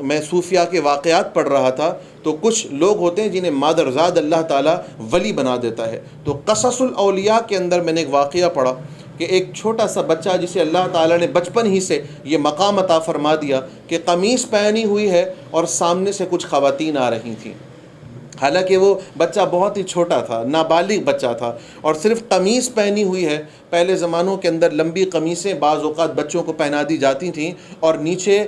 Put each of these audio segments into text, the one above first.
میں صوفیاء کے واقعات پڑھ رہا تھا تو کچھ لوگ ہوتے ہیں جنہیں مادرزاد اللہ تعالیٰ ولی بنا دیتا ہے. تو قصص الاولیاء کے اندر میں نے ایک واقعہ پڑھا کہ ایک چھوٹا سا بچہ جسے اللہ تعالیٰ نے بچپن ہی سے یہ مقام عطا فرما دیا کہ قمیص پہنی ہوئی ہے اور سامنے سے کچھ خواتین آ رہی تھیں. حالانکہ وہ بچہ بہت ہی چھوٹا تھا، نابالغ بچہ تھا، اور صرف قمیص پہنی ہوئی ہے. پہلے زمانوں کے اندر لمبی قمیصیں بعض اوقات بچوں کو پہنا دی جاتی تھیں اور نیچے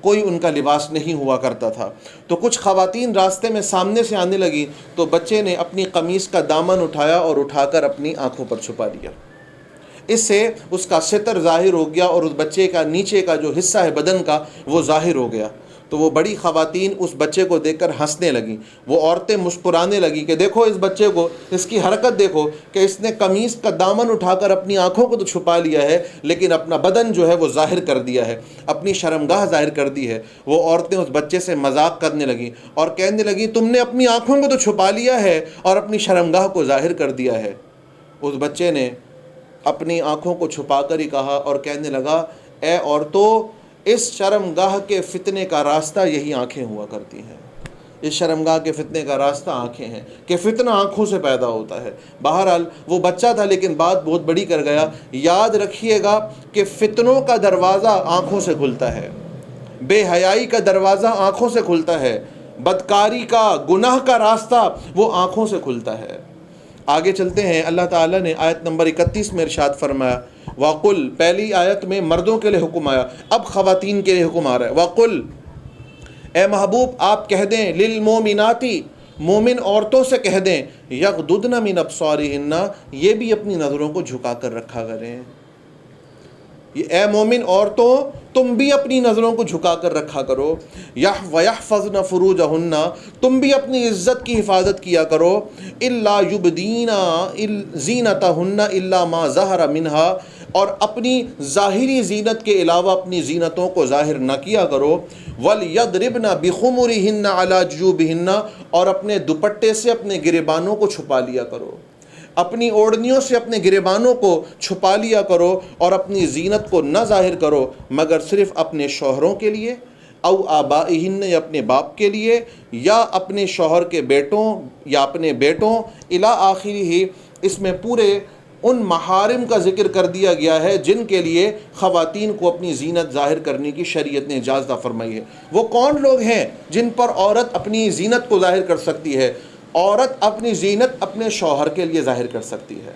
کوئی ان کا لباس نہیں ہوا کرتا تھا. تو کچھ خواتین راستے میں سامنے سے آنے لگی تو بچے نے اپنی قمیص کا دامن اٹھایا اور اٹھا کر اپنی آنکھوں پر چھپا لیا. اس سے اس کا ستر ظاہر ہو گیا اور اس بچے کا نیچے کا جو حصہ ہے بدن کا وہ ظاہر ہو گیا. تو وہ بڑی خواتین اس بچے کو دیکھ کر ہنسنے لگیں. وہ عورتیں مسکرانے لگیں کہ دیکھو اس بچے کو، اس کی حرکت دیکھو کہ اس نے قمیص کا دامن اٹھا کر اپنی آنکھوں کو تو چھپا لیا ہے لیکن اپنا بدن جو ہے وہ ظاہر کر دیا ہے، اپنی شرمگاہ ظاہر کر دی ہے. وہ عورتیں اس بچے سے مذاق کرنے لگیں اور کہنے لگیں تم نے اپنی آنکھوں کو تو چھپا لیا ہے اور اپنی شرمگاہ کو ظاہر کر دیا ہے. اس بچے نے اپنی آنکھوں کو چھپا کر ہی کہا اور کہنے لگا اے عورتوں، اس شرمگاہ کے فتنے کا راستہ یہی آنکھیں ہوا کرتی ہیں. اس شرمگاہ کے فتنے کا راستہ آنکھیں ہیں کہ فتنہ آنکھوں سے پیدا ہوتا ہے. بہرحال وہ بچہ تھا لیکن بات بہت بڑی کر گیا. یاد رکھیے گا کہ فتنوں کا دروازہ آنکھوں سے کھلتا ہے، بے حیائی کا دروازہ آنکھوں سے کھلتا ہے، بدکاری کا، گناہ کا راستہ وہ آنکھوں سے کھلتا ہے. آگے چلتے ہیں. اللہ تعالیٰ نے آیت نمبر 31 میں ارشاد فرمایا وَقُلْ، پہلی آیت میں مردوں کے لیے حکم آیا، اب خواتین کے لیے حکم آ رہا ہے. وَقُلْ، اے محبوب آپ کہہ دیں، لِلْمُؤْمِنَاتِ، مومن عورتوں سے کہہ دیں، یغضضن من ابصارہن، یہ بھی اپنی نظروں کو جھکا کر رکھا کریں. اے مومن عورتوں تم بھی اپنی نظروں کو جھکا کر رکھا کرو. وَيَحْفَظْنَ فُرُوجَهُنَّ، تم بھی اپنی عزت کی حفاظت کیا کرو. إِلَّا يُبْدِينَ زِينَتَهُنَّ إِلَّا مَا ظَهَرَ مِنْهَا، اور اپنی ظاہری زینت کے علاوہ اپنی زینتوں کو ظاہر نہ کیا کرو. وَلْيَضْرِبْنَ بِخُمُرِهِنَّ عَلَى جُيُوبِهِنَّ، اور اپنے دوپٹے سے اپنے گریبانوں کو چھپا لیا کرو، اپنی اوڑھنیوں سے اپنے گریبانوں کو چھپا لیا کرو اور اپنی زینت کو نہ ظاہر کرو مگر صرف اپنے شوہروں کے لیے، او آبائہن، یا اپنے باپ کے لیے، یا اپنے شوہر کے بیٹوں یا اپنے بیٹوں، الی آخرہ. اس میں پورے ان محارم کا ذکر کر دیا گیا ہے جن کے لیے خواتین کو اپنی زینت ظاہر کرنے کی شریعت نے اجازت فرمائی ہے. وہ کون لوگ ہیں جن پر عورت اپنی زینت کو ظاہر کر سکتی ہے؟ عورت اپنی زینت اپنے شوہر کے لیے ظاہر کر سکتی ہے،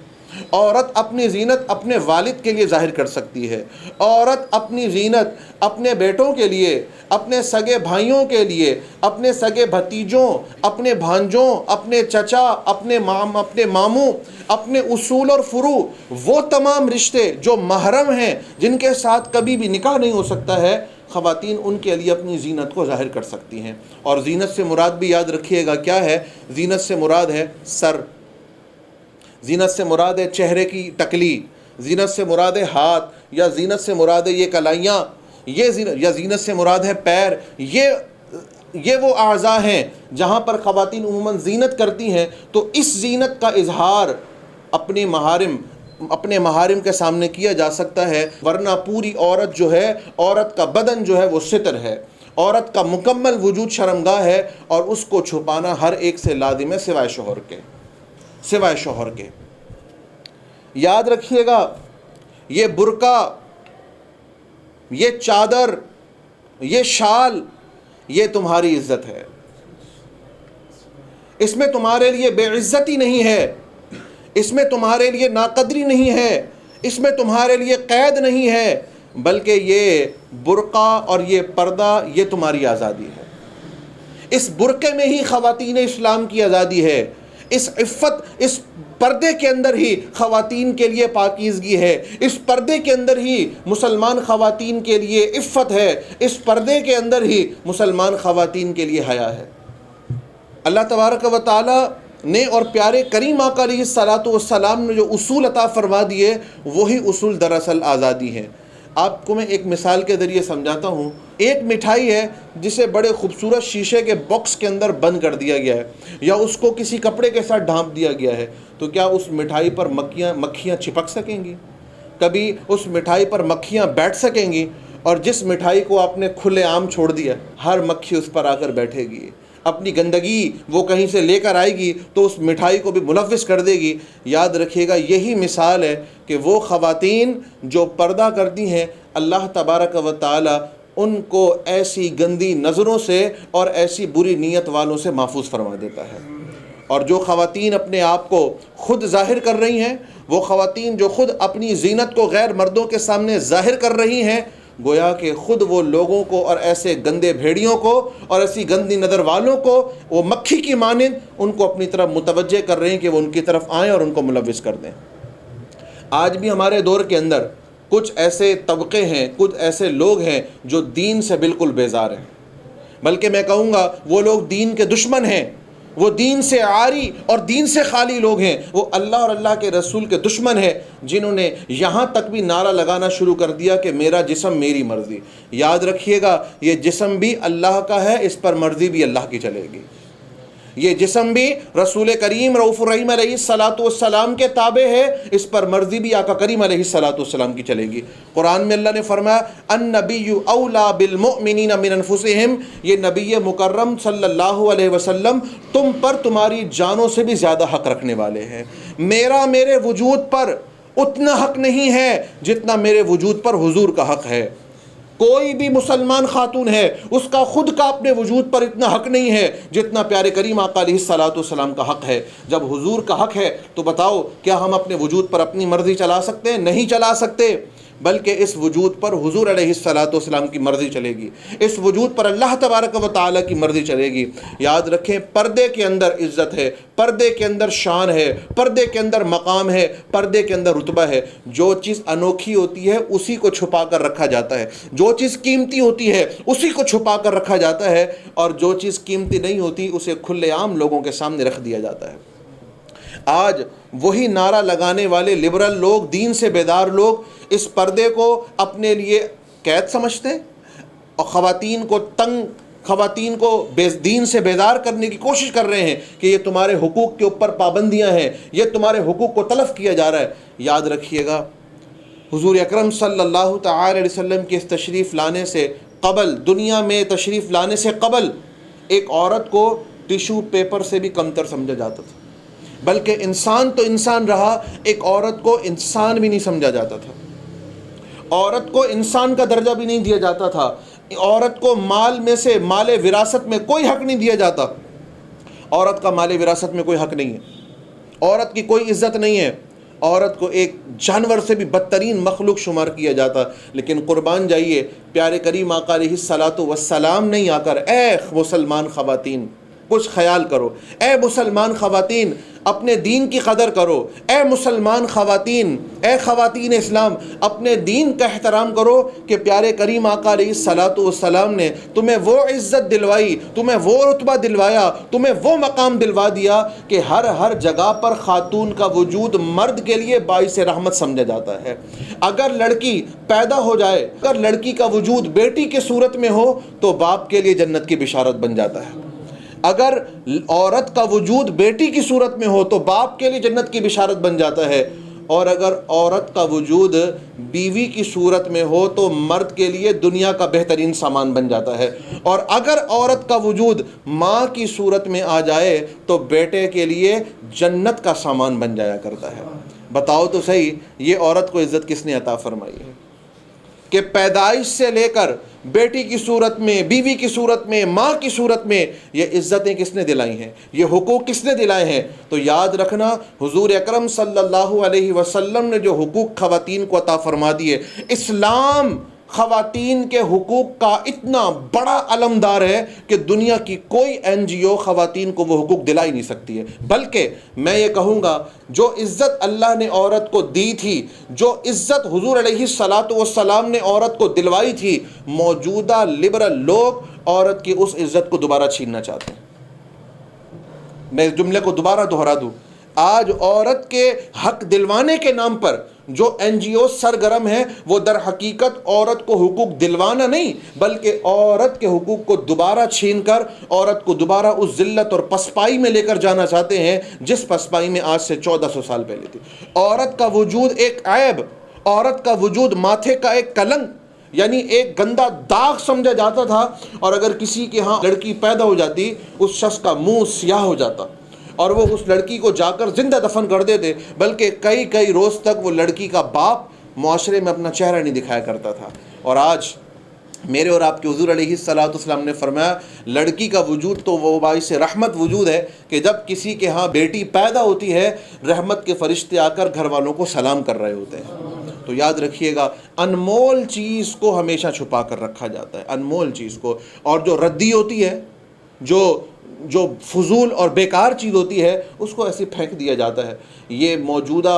عورت اپنی زینت اپنے والد کے لیے ظاہر کر سکتی ہے، عورت اپنی زینت اپنے بیٹوں کے لیے، اپنے سگے بھائیوں کے لیے، اپنے سگے بھتیجوں، اپنے بھانجوں، اپنے چچا، اپنے ماموں، اپنے اصول اور فروع، وہ تمام رشتے جو محرم ہیں جن کے ساتھ کبھی بھی نکاح نہیں ہو سکتا ہے، خواتین ان کے لیے اپنی زینت کو ظاہر کر سکتی ہیں. اور زینت سے مراد بھی یاد رکھیے گا کیا ہے. زینت سے مراد ہے سر، زینت سے مراد ہے چہرے کی ٹکلی، زینت سے مراد ہے ہاتھ، یا زینت سے مراد ہے یہ کلائیاں، یہ زینت، یا زینت سے مراد ہے پیر. یہ وہ اعضاء ہیں جہاں پر خواتین عموماً زینت کرتی ہیں. تو اس زینت کا اظہار اپنے محارم کے سامنے کیا جا سکتا ہے، ورنہ پوری عورت جو ہے، عورت کا بدن جو ہے وہ ستر ہے، عورت کا مکمل وجود شرمگاہ ہے اور اس کو چھپانا ہر ایک سے لازم ہے سوائے شوہر کے. یاد رکھیے گا یہ برقع، یہ چادر، یہ شال، یہ تمہاری عزت ہے. اس میں تمہارے لیے بے عزتی نہیں ہے، اس میں تمہارے لیے ناقدری نہیں ہے، اس میں تمہارے لیے قید نہیں ہے، بلکہ یہ برقع اور یہ پردہ یہ تمہاری آزادی ہے. اس برقعے میں ہی خواتین اسلام کی آزادی ہے، اس عفت، اس پردے کے اندر ہی خواتین کے لیے پاکیزگی ہے، اس پردے کے اندر ہی مسلمان خواتین کے لیے عفت ہے، اس پردے کے اندر ہی مسلمان خواتین کے لیے حیا ہے. اللہ تبارک و تعالی نے اور پیارے کریم آقا علیہ الصلاۃ والسلام نے جو اصول عطا فرما دیے وہی اصول دراصل آزادی ہیں. آپ کو میں ایک مثال کے ذریعے سمجھاتا ہوں. ایک مٹھائی ہے جسے بڑے خوبصورت شیشے کے باکس کے اندر بند کر دیا گیا ہے یا اس کو کسی کپڑے کے ساتھ ڈھانپ دیا گیا ہے، تو کیا اس مٹھائی پر مکھیاں چپک سکیں گی؟ کبھی اس مٹھائی پر مکھیاں بیٹھ سکیں گی؟ اور جس مٹھائی کو آپ نے کھلے عام چھوڑ دیا ہر مکھی اس پر آ کر بیٹھے گی، اپنی گندگی وہ کہیں سے لے کر آئے گی تو اس مٹھائی کو بھی ملوث کر دے گی۔ یاد رکھیے گا یہی مثال ہے کہ وہ خواتین جو پردہ کرتی ہیں اللہ تبارک و تعالی ان کو ایسی گندی نظروں سے اور ایسی بری نیت والوں سے محفوظ فرما دیتا ہے۔ اور جو خواتین اپنے آپ کو خود ظاہر کر رہی ہیں، وہ خواتین جو خود اپنی زینت کو غیر مردوں کے سامنے ظاہر کر رہی ہیں، گویا کہ خود وہ لوگوں کو اور ایسے گندے بھیڑیوں کو اور ایسی گندی نظر والوں کو وہ مکھی کی مانند ان کو اپنی طرف متوجہ کر رہے ہیں کہ وہ ان کی طرف آئیں اور ان کو ملوث کر دیں۔ آج بھی ہمارے دور کے اندر کچھ ایسے طبقے ہیں، کچھ ایسے لوگ ہیں جو دین سے بالکل بیزار ہیں، بلکہ میں کہوں گا وہ لوگ دین کے دشمن ہیں، وہ دین سے عاری اور دین سے خالی لوگ ہیں، وہ اللہ اور اللہ کے رسول کے دشمن ہیں، جنہوں نے یہاں تک بھی نعرہ لگانا شروع کر دیا کہ میرا جسم میری مرضی۔ یاد رکھیے گا یہ جسم بھی اللہ کا ہے، اس پر مرضی بھی اللہ کی چلے گی۔ یہ جسم بھی رسول کریم رؤوف الرحیم علیہ الصلاۃ والسلام کے تابع ہے، اس پر مرضی بھی آقا کریم علیہ الصلاۃ والسلام کی چلے گی۔ قرآن میں اللہ نے فرمایا النبی اولیٰ بالمؤمنین من انفسہم، یہ نبی مکرم صلی اللہ علیہ وسلم تم پر تمہاری جانوں سے بھی زیادہ حق رکھنے والے ہیں۔ میرے وجود پر اتنا حق نہیں ہے جتنا میرے وجود پر حضور کا حق ہے۔ کوئی بھی مسلمان خاتون ہے اس کا خود کا اپنے وجود پر اتنا حق نہیں ہے جتنا پیارے کریم آقا علیہ الصلاۃ والسلام کا حق ہے۔ جب حضور کا حق ہے تو بتاؤ کیا ہم اپنے وجود پر اپنی مرضی چلا سکتے ہیں؟ نہیں چلا سکتے، بلکہ اس وجود پر حضور علیہ الصلاۃ والسلام کی مرضی چلے گی، اس وجود پر اللہ تبارک و تعالیٰ کی مرضی چلے گی۔ یاد رکھیں پردے کے اندر عزت ہے، پردے کے اندر شان ہے، پردے کے اندر مقام ہے، پردے کے اندر رتبہ ہے۔ جو چیز انوکھی ہوتی ہے اسی کو چھپا کر رکھا جاتا ہے، جو چیز قیمتی ہوتی ہے اسی کو چھپا کر رکھا جاتا ہے، اور جو چیز قیمتی نہیں ہوتی اسے کھلے عام لوگوں کے سامنے رکھ دیا جاتا ہے۔ آج وہی نعرہ لگانے والے لبرل لوگ، دین سے بیدار لوگ اس پردے کو اپنے لیے قید سمجھتے ہیں اور خواتین کو دین سے بیدار کرنے کی کوشش کر رہے ہیں کہ یہ تمہارے حقوق کے اوپر پابندیاں ہیں، یہ تمہارے حقوق کو تلف کیا جا رہا ہے۔ یاد رکھیے گا حضور اکرم صلی اللہ تعالی علیہ وسلم کے اس تشریف لانے سے قبل، دنیا میں تشریف لانے سے قبل، ایک عورت کو ٹیشو پیپر سے بھی کمتر سمجھا جاتا تھا، بلکہ انسان تو انسان رہا، ایک عورت کو انسان بھی نہیں سمجھا جاتا تھا، عورت کو انسان کا درجہ بھی نہیں دیا جاتا تھا، عورت کو مال میں سے، مال وراثت میں کوئی حق نہیں دیا جاتا۔ عورت کا مال وراثت میں کوئی حق نہیں ہے، عورت کی کوئی عزت نہیں ہے، عورت کو ایک جانور سے بھی بدترین مخلوق شمار کیا جاتا۔ لیکن قربان جائیے پیارے کریم آقا علیہ الصلاۃ والسلام نہیں آ کر اے مسلمان خواتین کچھ خیال کرو، اے مسلمان خواتین اپنے دین کی قدر کرو، اے مسلمان خواتین، اے خواتین اسلام اپنے دین کا احترام کرو کہ پیارے کریم آقا علیہ الصلاۃ والسلام نے تمہیں وہ عزت دلوائی، تمہیں وہ رتبہ دلوایا، تمہیں وہ مقام دلوا دیا کہ ہر جگہ پر خاتون کا وجود مرد کے لیے باعث رحمت سمجھا جاتا ہے۔ اگر لڑکی پیدا ہو جائے، اگر لڑکی کا وجود بیٹی کے صورت میں ہو تو باپ کے لیے جنت کی بشارت بن جاتا ہے، اگر عورت کا وجود بیٹی کی صورت میں ہو تو باپ کے لیے جنت کی بشارت بن جاتا ہے، اور اگر عورت کا وجود بیوی کی صورت میں ہو تو مرد کے لیے دنیا کا بہترین سامان بن جاتا ہے، اور اگر عورت کا وجود ماں کی صورت میں آ جائے تو بیٹے کے لیے جنت کا سامان بن جایا کرتا ہے۔ بتاؤ تو صحیح یہ عورت کو عزت کس نے عطا فرمائی ہے کہ پیدائش سے لے کر بیٹی کی صورت میں، بیوی کی صورت میں، ماں کی صورت میں یہ عزتیں کس نے دلائی ہیں، یہ حقوق کس نے دلائے ہیں؟ تو یاد رکھنا حضور اکرم صلی اللہ علیہ وسلم نے جو حقوق خواتین کو عطا فرما دیے، اسلام خواتین کے حقوق کا اتنا بڑا علمدار ہے کہ دنیا کی کوئی NGO خواتین کو وہ حقوق دلا ہی نہیں سکتی ہے۔ بلکہ میں یہ کہوں گا جو عزت اللہ نے عورت کو دی تھی، جو عزت حضور علیہ الصلاۃ والسلام نے عورت کو دلوائی تھی، موجودہ لبرل لوگ عورت کی اس عزت کو دوبارہ چھیننا چاہتے ہیں۔ میں اس جملے کو دوبارہ دہرا دوں، آج عورت کے حق دلوانے کے نام پر جو NGO سرگرم ہیں وہ در حقیقت عورت کو حقوق دلوانا نہیں بلکہ عورت کے حقوق کو دوبارہ چھین کر عورت کو دوبارہ اس ذلت اور پسپائی میں لے کر جانا چاہتے ہیں جس پسپائی میں آج سے 1400 سال پہلے تھی۔ عورت کا وجود ایک عیب، عورت کا وجود ماتھے کا ایک کلنک، یعنی ایک گندا داغ سمجھا جاتا تھا، اور اگر کسی کے ہاں لڑکی پیدا ہو جاتی اس شخص کا منہ سیاہ ہو جاتا اور وہ اس لڑکی کو جا کر زندہ دفن کر دیتے، بلکہ کئی کئی روز تک وہ لڑکی کا باپ معاشرے میں اپنا چہرہ نہیں دکھایا کرتا تھا۔ اور آج میرے اور آپ کے حضور علیہ الصلوۃ والسلام نے فرمایا لڑکی کا وجود تو وہ باعث رحمت وجود ہے کہ جب کسی کے ہاں بیٹی پیدا ہوتی ہے رحمت کے فرشتے آ کر گھر والوں کو سلام کر رہے ہوتے ہیں۔ تو یاد رکھیے گا انمول چیز کو ہمیشہ چھپا کر رکھا جاتا ہے، انمول چیز کو، اور جو ردی ہوتی ہے، جو فضول اور بیکار چیز ہوتی ہے اس کو ایسے پھینک دیا جاتا ہے۔ یہ موجودہ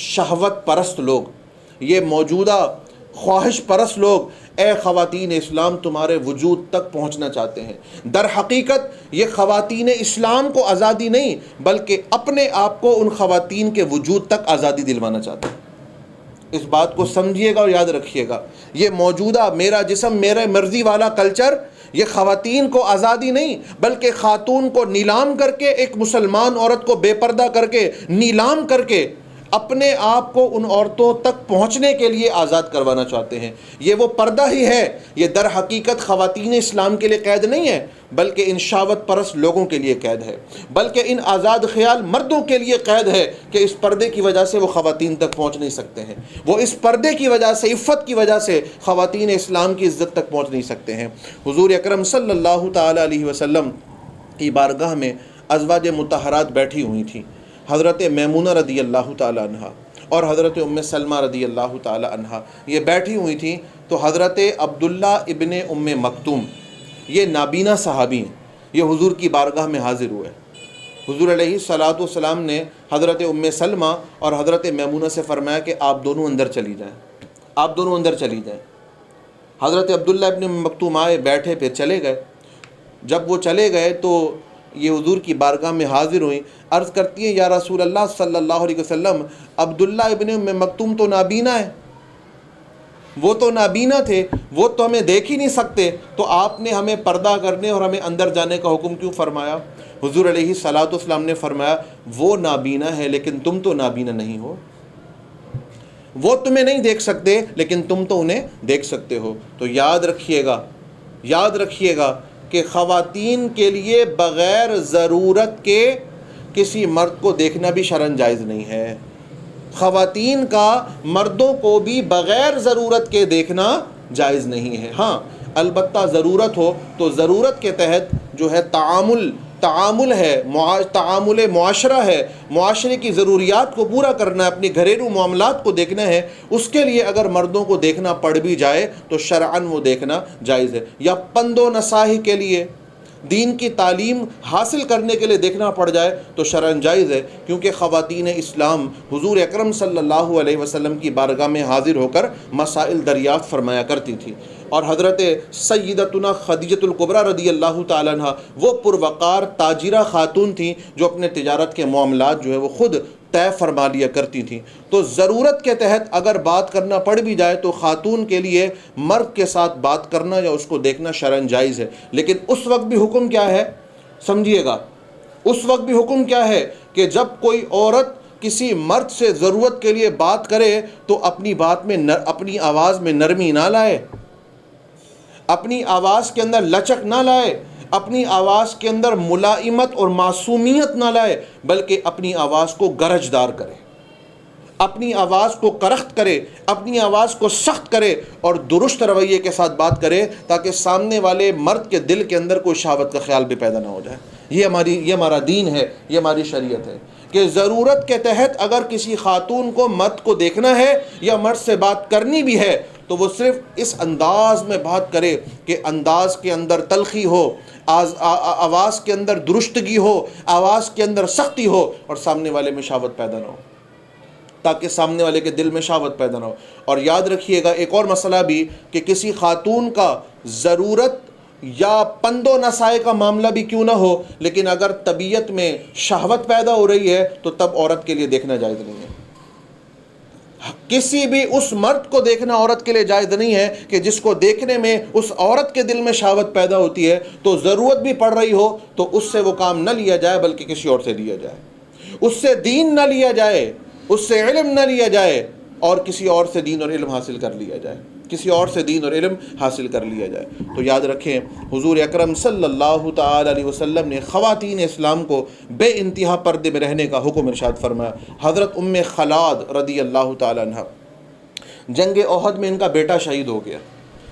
شہوت پرست لوگ، یہ موجودہ خواہش پرست لوگ اے خواتین اسلام تمہارے وجود تک پہنچنا چاہتے ہیں۔ در حقیقت یہ خواتین اسلام کو آزادی نہیں بلکہ اپنے آپ کو ان خواتین کے وجود تک آزادی دلوانا چاہتے ہیں۔ اس بات کو سمجھیے گا اور یاد رکھیے گا، یہ موجودہ میرا جسم میرے مرضی والا کلچر یہ خواتین کو آزادی نہیں بلکہ خاتون کو نیلام کر کے، ایک مسلمان عورت کو بے پردہ کر کے، نیلام کر کے اپنے آپ کو ان عورتوں تک پہنچنے کے لیے آزاد کروانا چاہتے ہیں۔ یہ وہ پردہ ہی ہے، یہ در حقیقت خواتین اسلام کے لیے قید نہیں ہے بلکہ ان شہوت پرست لوگوں کے لیے قید ہے، بلکہ ان آزاد خیال مردوں کے لیے قید ہے کہ اس پردے کی وجہ سے وہ خواتین تک پہنچ نہیں سکتے ہیں، وہ اس پردے کی وجہ سے، عفت کی وجہ سے خواتین اسلام کی عزت تک پہنچ نہیں سکتے ہیں۔ حضور اکرم صلی اللہ تعالی علیہ وسلم کی بارگاہ میں ازواج مطہرات بیٹھی ہوئی تھیں، حضرت میمونہ رضی اللہ تعالی عنہ اور حضرت ام سلمہ رضی اللہ تعالی عنہ یہ بیٹھی ہوئی تھیں۔ تو حضرت عبداللہ ابن ام مکتوم یہ نابینا صحابی ہیں، یہ حضور کی بارگاہ میں حاضر ہوئے۔ حضور علیہ الصلوۃ والسلام نے حضرت ام سلمہ اور حضرت میمونہ سے فرمایا کہ آپ دونوں اندر چلی جائیں، آپ دونوں اندر چلی جائیں۔ حضرت عبداللہ ابن ام مکتوم آئے، بیٹھے، پھر چلے گئے۔ جب وہ چلے گئے تو یہ حضور کی بارگاہ میں حاضر ہوئیں، عرض کرتی ہیں یا رسول اللہ صلی اللہ علیہ وسلم عبداللہ ابن ام مکتوم تو نابینا ہے، وہ تو نابینا تھے، وہ تو ہمیں دیکھ ہی نہیں سکتے، تو آپ نے ہمیں پردہ کرنے اور ہمیں اندر جانے کا حکم کیوں فرمایا؟ حضور علیہ الصلوۃ والسلام نے فرمایا وہ نابینا ہے لیکن تم تو نابینا نہیں ہو، وہ تمہیں نہیں دیکھ سکتے لیکن تم تو انہیں دیکھ سکتے ہو۔ تو یاد رکھیے گا کہ خواتین کے لیے بغیر ضرورت کے کسی مرد کو دیکھنا بھی شرعاً جائز نہیں ہے، خواتین کا مردوں کو بھی بغیر ضرورت کے دیکھنا جائز نہیں ہے۔ ہاں البتہ ضرورت ہو تو ضرورت کے تحت جو ہے تعامل ہے، تعامل معاشرہ ہے، معاشرے کی ضروریات کو پورا کرنا ہے، اپنی گھریلو معاملات کو دیکھنا ہے، اس کے لیے اگر مردوں کو دیکھنا پڑ بھی جائے تو شرعاً وہ دیکھنا جائز ہے۔ یا پند و نصاحی کے لیے، دین کی تعلیم حاصل کرنے کے لیے دیکھنا پڑ جائے تو شرعاً جائز ہے، کیونکہ خواتین اسلام حضور اکرم صلی اللہ علیہ وسلم کی بارگاہ میں حاضر ہو کر مسائل دریافت فرمایا کرتی تھی۔ اور حضرت سیدتنا خدیجۃ الکبریٰ رضی اللہ تعالیٰ عنہ وہ پروقار تاجرہ خاتون تھیں جو اپنے تجارت کے معاملات جو ہے وہ خود طے فرما لیا کرتی تھیں۔ تو ضرورت کے تحت اگر بات کرنا پڑ بھی جائے تو خاتون کے لیے مرد کے ساتھ بات کرنا یا اس کو دیکھنا شرعاً جائز ہے، لیکن اس وقت بھی حکم کیا ہے سمجھیے گا، اس وقت بھی حکم کیا ہے کہ جب کوئی عورت کسی مرد سے ضرورت کے لیے بات کرے تو اپنی بات میں اپنی آواز میں نرمی نہ لائے، اپنی آواز کے اندر لچک نہ لائے، اپنی آواز کے اندر ملائمت اور معصومیت نہ لائے، بلکہ اپنی آواز کو گرجدار کرے، اپنی آواز کو کرخت کرے، اپنی آواز کو سخت کرے اور درست رویے کے ساتھ بات کرے تاکہ سامنے والے مرد کے دل کے اندر کوئی شہوت کا خیال بھی پیدا نہ ہو جائے۔ یہ ہمارا دین ہے، یہ ہماری شریعت ہے کہ ضرورت کے تحت اگر کسی خاتون کو مرد کو دیکھنا ہے یا مرد سے بات کرنی بھی ہے تو وہ صرف اس انداز میں بات کرے کہ انداز کے اندر تلخی ہو، آواز کے اندر درستگی ہو، آواز کے اندر سختی ہو اور سامنے والے میں شہوت پیدا نہ ہو، تاکہ سامنے والے کے دل میں شہوت پیدا نہ ہو۔ اور یاد رکھیے گا ایک اور مسئلہ بھی کہ کسی خاتون کا ضرورت یا پند و نصاحی کا معاملہ بھی کیوں نہ ہو، لیکن اگر طبیعت میں شہوت پیدا ہو رہی ہے تو تب عورت کے لیے دیکھنا جائز نہیں ہے۔ کسی بھی اس مرد کو دیکھنا عورت کے لیے جائز نہیں ہے کہ جس کو دیکھنے میں اس عورت کے دل میں شہوت پیدا ہوتی ہے، تو ضرورت بھی پڑ رہی ہو تو اس سے وہ کام نہ لیا جائے بلکہ کسی اور سے لیا جائے، اس سے دین نہ لیا جائے، اس سے علم نہ لیا جائے اور کسی اور سے دین اور علم حاصل کر لیا جائے۔ کسی اور سے دین اور علم حاصل کر لیا جائے۔ تو یاد رکھیں حضور اکرم صلی اللہ تعالی علیہ وسلم نے خواتین اسلام کو بے انتہا پردے میں رہنے کا حکم ارشاد فرمایا۔ حضرت ام خلاد رضی اللہ تعالی عنہ، جنگ احد میں ان کا بیٹا شہید ہو گیا،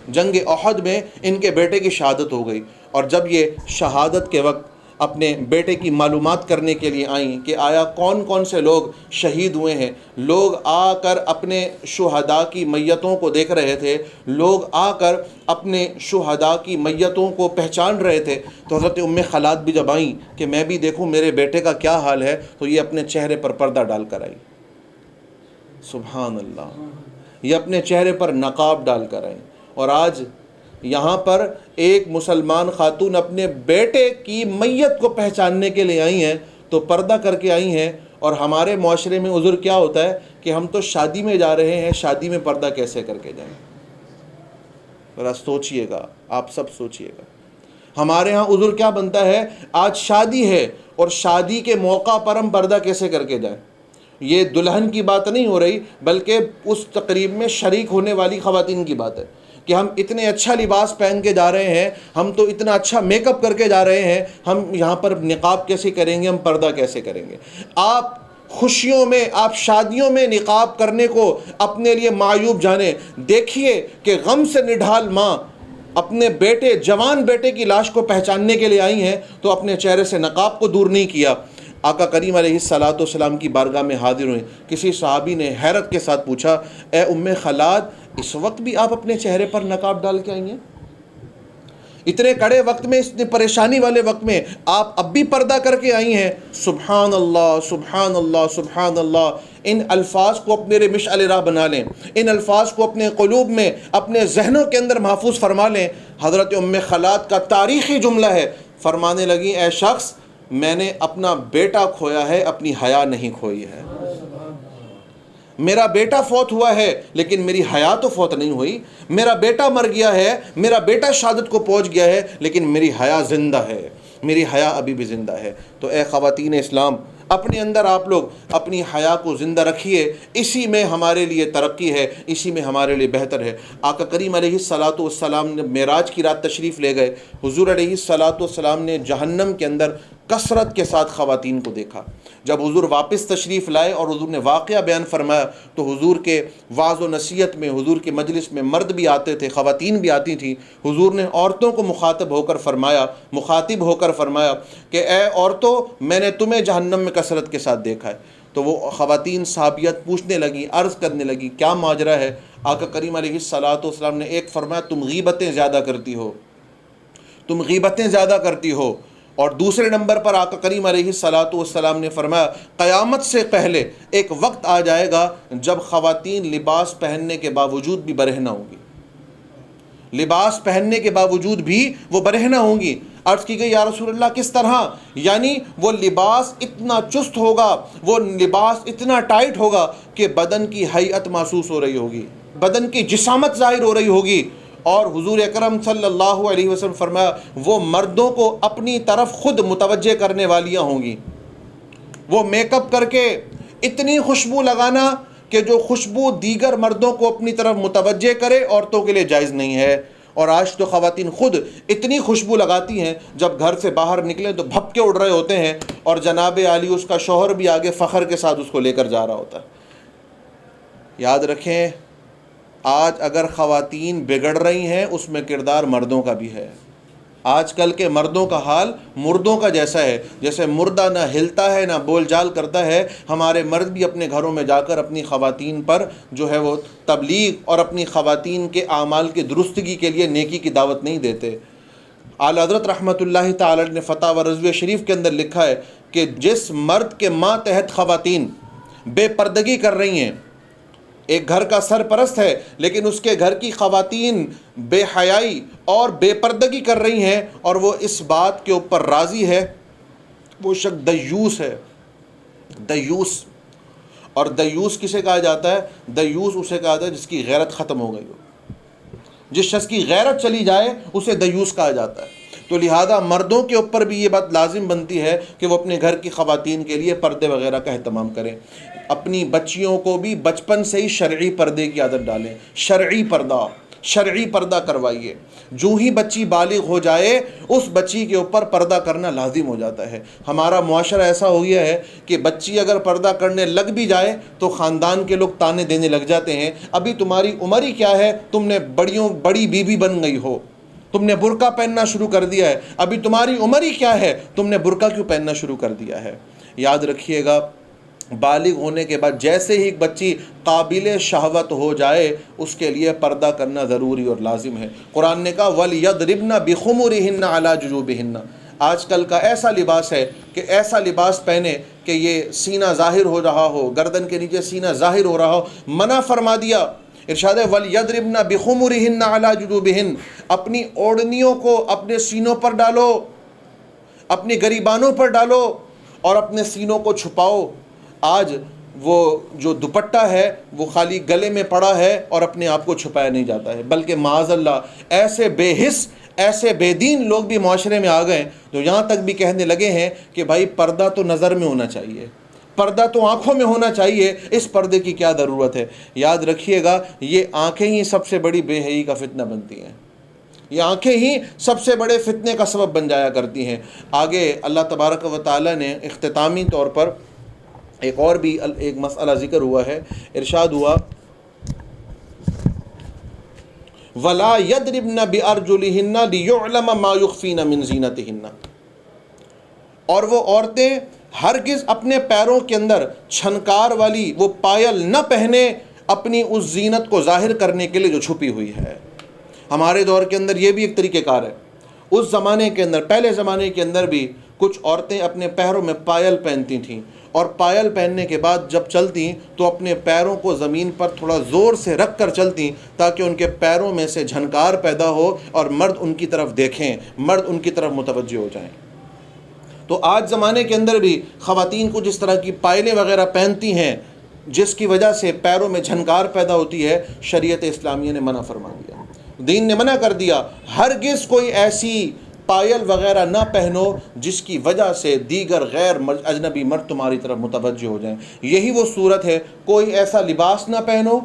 جنگ احد میں ان کے بیٹے کی شہادت ہو گئی، اور جب یہ شہادت کے وقت اپنے بیٹے کی معلومات کرنے کے لیے آئیں کہ آیا کون کون سے لوگ شہید ہوئے ہیں، لوگ آ کر اپنے شہداء کی میتوں کو دیکھ رہے تھے، لوگ آ کر اپنے شہداء کی میتوں کو پہچان رہے تھے، تو حضرت ام خلاد بھی جب آئیں کہ میں بھی دیکھوں میرے بیٹے کا کیا حال ہے، تو یہ اپنے چہرے پر پردہ ڈال کر آئی۔ سبحان اللہ، یہ اپنے چہرے پر نقاب ڈال کر آئیں۔ اور آج یہاں پر ایک مسلمان خاتون اپنے بیٹے کی میت کو پہچاننے کے لیے آئی ہیں تو پردہ کر کے آئی ہیں، اور ہمارے معاشرے میں عذر کیا ہوتا ہے کہ ہم تو شادی میں جا رہے ہیں، شادی میں پردہ کیسے کر کے جائیں؟ ذرا سوچئے گا، آپ سب سوچئے گا، ہمارے ہاں عذر کیا بنتا ہے؟ آج شادی ہے اور شادی کے موقع پر ہم پردہ کیسے کر کے جائیں؟ یہ دلہن کی بات نہیں ہو رہی، بلکہ اس تقریب میں شریک ہونے والی خواتین کی بات ہے کہ ہم اتنے اچھا لباس پہن کے جا رہے ہیں، ہم تو اتنا اچھا میک اپ کر کے جا رہے ہیں، ہم یہاں پر نقاب کیسے کریں گے، ہم پردہ کیسے کریں گے؟ آپ خوشیوں میں، آپ شادیوں میں نقاب کرنے کو اپنے لیے معیوب جانیں۔ دیکھیے کہ غم سے نڈھال ماں اپنے بیٹے، جوان بیٹے کی لاش کو پہچاننے کے لیے آئی ہیں تو اپنے چہرے سے نقاب کو دور نہیں کیا۔ آقا کریم علیہ الصلاۃ والسلام کی بارگاہ میں حاضر ہوئے، کسی صحابی نے حیرت کے ساتھ پوچھا، اے ام خلاد، اس وقت بھی آپ اپنے چہرے پر نقاب ڈال کے آئی ہیں؟ اتنے کڑے وقت میں، اتنے پریشانی والے وقت میں آپ اب بھی پردہ کر کے آئی ہیں؟ سبحان اللہ، سبحان اللہ، سبحان اللہ۔ ان الفاظ کو اپنے لیے مشعل راہ بنا لیں، ان الفاظ کو اپنے قلوب میں، اپنے ذہنوں کے اندر محفوظ فرما لیں۔ حضرت ام خلاد کا تاریخی جملہ ہے، فرمانے لگی، اے شخص، میں نے اپنا بیٹا کھویا ہے، اپنی حیا نہیں کھوئی ہے۔ میرا بیٹا فوت ہوا ہے لیکن میری حیا تو فوت نہیں ہوئی، میرا بیٹا مر گیا ہے، میرا بیٹا شہادت کو پہنچ گیا ہے، لیکن میری حیا زندہ ہے، میری حیا ابھی بھی زندہ ہے۔ تو اے خواتین اسلام، اپنے اندر آپ لوگ اپنی حیا کو زندہ رکھیے، اسی میں ہمارے لیے ترقی ہے، اسی میں ہمارے لیے بہتر ہے۔ آقا کریم علیہ الصلاۃ والسلام نے معراج کی رات تشریف لے گئے، حضور علیہ الصلاۃ والسلام نے جہنم کے اندر کثرت کے ساتھ خواتین کو دیکھا۔ جب حضور واپس تشریف لائے اور حضور نے واقعہ بیان فرمایا تو حضور کے وعظ و نصیحت میں، حضور کے مجلس میں مرد بھی آتے تھے، خواتین بھی آتی تھیں۔ حضور نے عورتوں کو مخاطب ہو کر فرمایا کہ اے عورتوں، میں نے تمہیں جہنم میں کثرت کے ساتھ دیکھا ہے۔ تو وہ خواتین صحابیت پوچھنے لگی، عرض کرنے لگی، کیا ماجرا ہے؟ آقا کریم علیہ الصلاۃ والسلام نے ایک فرمایا، تم غیبتیں زیادہ کرتی ہو، تم غیبتیں زیادہ کرتی ہو۔ اور دوسرے نمبر پر آقا کریم علیہ الصلاۃ والسلام نے فرمایا، قیامت سے پہلے ایک وقت آ جائے گا جب خواتین لباس پہننے کے باوجود بھی برہنہ ہوں گی، لباس پہننے کے باوجود بھی وہ برہنہ ہوں گی۔ عرض کی گئی، یا رسول اللہ کس طرح؟ یعنی وہ لباس اتنا چست ہوگا، وہ لباس اتنا ٹائٹ ہوگا کہ بدن کی ہیئت محسوس ہو رہی ہوگی، بدن کی جسامت ظاہر ہو رہی ہوگی۔ اور حضور اکرم صلی اللہ علیہ وسلم فرمایا، وہ مردوں کو اپنی طرف خود متوجہ کرنے والیاں ہوں گی۔ وہ میک اپ کر کے اتنی خوشبو لگانا کہ جو خوشبو دیگر مردوں کو اپنی طرف متوجہ کرے، عورتوں کے لیے جائز نہیں ہے۔ اور آج تو خواتین خود اتنی خوشبو لگاتی ہیں، جب گھر سے باہر نکلیں تو بھپکے اڑ رہے ہوتے ہیں، اور جناب عالی اس کا شوہر بھی آگے فخر کے ساتھ اس کو لے کر جا رہا ہوتا ہے۔ یاد رکھیں، آج اگر خواتین بگڑ رہی ہیں، اس میں کردار مردوں کا بھی ہے۔ آج کل کے مردوں کا حال مردوں کا جیسا ہے، جیسے مردہ نہ ہلتا ہے نہ بول چال کرتا ہے، ہمارے مرد بھی اپنے گھروں میں جا کر اپنی خواتین پر جو ہے وہ تبلیغ اور اپنی خواتین کے اعمال کی درستگی کے لیے نیکی کی دعوت نہیں دیتے۔ اعلیٰ حضرت رحمۃ اللہ تعالی نے فتاوی رضویہ شریف کے اندر لکھا ہے کہ جس مرد کے ماتحت خواتین بے پردگی کر رہی ہیں، ایک گھر کا سرپرست ہے لیکن اس کے گھر کی خواتین بے حیائی اور بے پردگی کر رہی ہیں اور وہ اس بات کے اوپر راضی ہے، وہ شخص دیوس ہے۔ دیوس، اور دیوس کسے کہا جاتا ہے؟ دیوس اسے کہا جاتا ہے جس کی غیرت ختم ہو گئی ہو، جس شخص کی غیرت چلی جائے اسے دیوس کہا جاتا ہے۔ تو لہذا مردوں کے اوپر بھی یہ بات لازم بنتی ہے کہ وہ اپنے گھر کی خواتین کے لیے پردے وغیرہ کا اہتمام کریں۔ اپنی بچیوں کو بھی بچپن سے ہی شرعی پردے کی عادت ڈالیں، شرعی پردہ۔ شرعی پردہ کروائیے۔ جو ہی بچی بالغ ہو جائے اس بچی کے اوپر پردہ کرنا لازم ہو جاتا ہے۔ ہمارا معاشرہ ایسا ہو گیا ہے کہ بچی اگر پردہ کرنے لگ بھی جائے تو خاندان کے لوگ تانے دینے لگ جاتے ہیں، ابھی تمہاری عمر ہی کیا ہے، تم نے بڑی بیوی بن گئی ہو، تم نے برقع پہننا شروع کر دیا ہے، ابھی تمہاری عمر ہی کیا ہے، تم نے برقع کیوں پہننا شروع کر دیا ہے۔ یاد رکھیے گا، بالغ ہونے کے بعد جیسے ہی ایک بچی قابل شہوت ہو جائے اس کے لیے پردہ کرنا ضروری اور لازم ہے۔ قرآن نے کہا وَلْيَضْرِبْنَ بِخُمُرِهِنَّ عَلَى جُيُوبِهِنَّ۔ آج کل کا ایسا لباس ہے کہ ایسا لباس پہنے کہ یہ سینہ ظاہر ہو رہا ہو، گردن کے نیچے سینہ ظاہر ہو رہا ہو، منع فرما دیا۔ ارشاد ہے وَلْيَضْرِبْنَ بِخُمُرِهِنَّ عَلَى جُيُوبِهِنَّ، اپنی اوڑھنیوں کو اپنے سینوں پر ڈالو، اپنی گریبانوں پر ڈالو اور اپنے سینوں کو چھپاؤ۔ آج وہ جو دوپٹہ ہے وہ خالی گلے میں پڑا ہے اور اپنے آپ کو چھپایا نہیں جاتا ہے، بلکہ معاذ اللہ ایسے بے حس، ایسے بے دین لوگ بھی معاشرے میں آ گئے جو یہاں تک بھی کہنے لگے ہیں کہ بھائی پردہ تو نظر میں ہونا چاہیے، پردہ تو آنکھوں میں ہونا چاہیے، اس پردے کی کیا ضرورت ہے۔ یاد رکھیے گا یہ آنکھیں ہی سب سے بڑی بے حیائی کا فتنہ بنتی ہیں، یہ آنکھیں ہی سب سے بڑے فتنے کا سبب بن جایا کرتی ہیں۔ آگے اللہ تبارک و تعالیٰ نے اختتامی طور پر ایک اور بھی ایک مسئلہ ذکر ہوا ہے، ارشاد ہوا وَلَا يَضْرِبْنَ بِأَرْجُلِهِنَّ لِيُعْلَمَ مَا يُخْفِينَ مِنْ زِينَتِهِنَّ، اور وہ عورتیں ہرگز اپنے پیروں کے اندر چھنکار والی وہ پائل نہ پہنے اپنی اس زینت کو ظاہر کرنے کے لیے جو چھپی ہوئی ہے۔ ہمارے دور کے اندر یہ بھی ایک طریقہ کار ہے، اس زمانے کے اندر، پہلے زمانے کے اندر بھی کچھ عورتیں اپنے پیروں میں پائل پہنتی تھیں، اور پائل پہننے کے بعد جب چلتی تو اپنے پیروں کو زمین پر تھوڑا زور سے رکھ کر چلتی تاکہ ان کے پیروں میں سے جھنکار پیدا ہو اور مرد ان کی طرف دیکھیں، مرد ان کی طرف متوجہ ہو جائیں۔ تو آج زمانے کے اندر بھی خواتین کو جس طرح کی پائلیں وغیرہ پہنتی ہیں جس کی وجہ سے پیروں میں جھنکار پیدا ہوتی ہے، شریعت اسلامیہ نے منع فرما دیا، دین نے منع کر دیا، ہرگز کوئی ایسی پائل وغیرہ نہ پہنو جس کی وجہ سے دیگر غیر اجنبی مرد تمہاری طرف متوجہ ہو جائیں۔ یہی وہ صورت ہے، کوئی ایسا لباس نہ پہنو،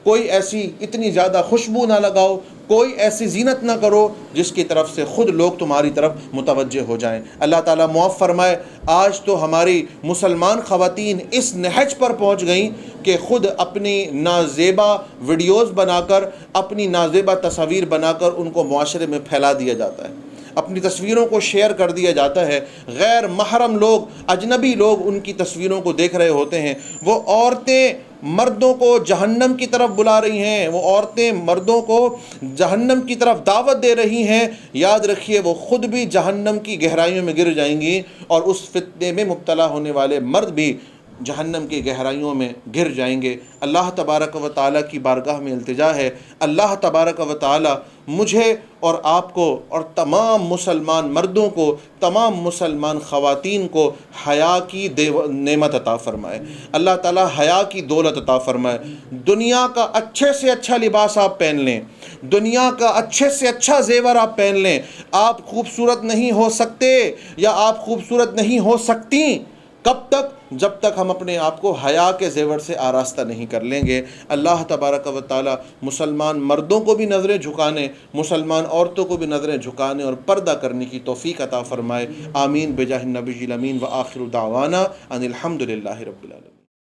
کوئی ایسی اتنی زیادہ خوشبو نہ لگاؤ، کوئی ایسی زینت نہ کرو جس کی طرف سے خود لوگ تمہاری طرف متوجہ ہو جائیں۔ اللہ تعالیٰ معاف فرمائے، آج تو ہماری مسلمان خواتین اس نہج پر پہنچ گئیں کہ خود اپنی نازیبا ویڈیوز بنا کر، اپنی نازیبا تصاویر بنا کر ان کو معاشرے میں پھیلا دیا جاتا ہے، اپنی تصویروں کو شیئر کر دیا جاتا ہے، غیر محرم لوگ، اجنبی لوگ ان کی تصویروں کو دیکھ رہے ہوتے ہیں۔ وہ عورتیں مردوں کو جہنم کی طرف بلا رہی ہیں، وہ عورتیں مردوں کو جہنم کی طرف دعوت دے رہی ہیں۔ یاد رکھیے وہ خود بھی جہنم کی گہرائیوں میں گر جائیں گی اور اس فتنے میں مبتلا ہونے والے مرد بھی جہنم کی گہرائیوں میں گر جائیں گے۔ اللہ تبارک و تعالیٰ کی بارگاہ میں التجا ہے، اللہ تبارک و تعالیٰ مجھے اور آپ کو اور تمام مسلمان مردوں کو، تمام مسلمان خواتین کو حیا کی نعمت عطا فرمائے، اللہ تعالیٰ حیا کی دولت عطا فرمائے۔ دنیا کا اچھے سے اچھا لباس آپ پہن لیں، دنیا کا اچھے سے اچھا زیور آپ پہن لیں، آپ خوبصورت نہیں ہو سکتے یا آپ خوبصورت نہیں ہو سکتی کب تک؟ جب تک ہم اپنے آپ کو حیا کے زیور سے آراستہ نہیں کر لیں گے۔ اللہ تبارک و تعالی مسلمان مردوں کو بھی نظریں جھکانے، مسلمان عورتوں کو بھی نظریں جھکانے اور پردہ کرنے کی توفیق عطا فرمائے۔ آمین بجاہ النبی الامین، وآخر دعوانا ان الحمد للہ رب العالمین۔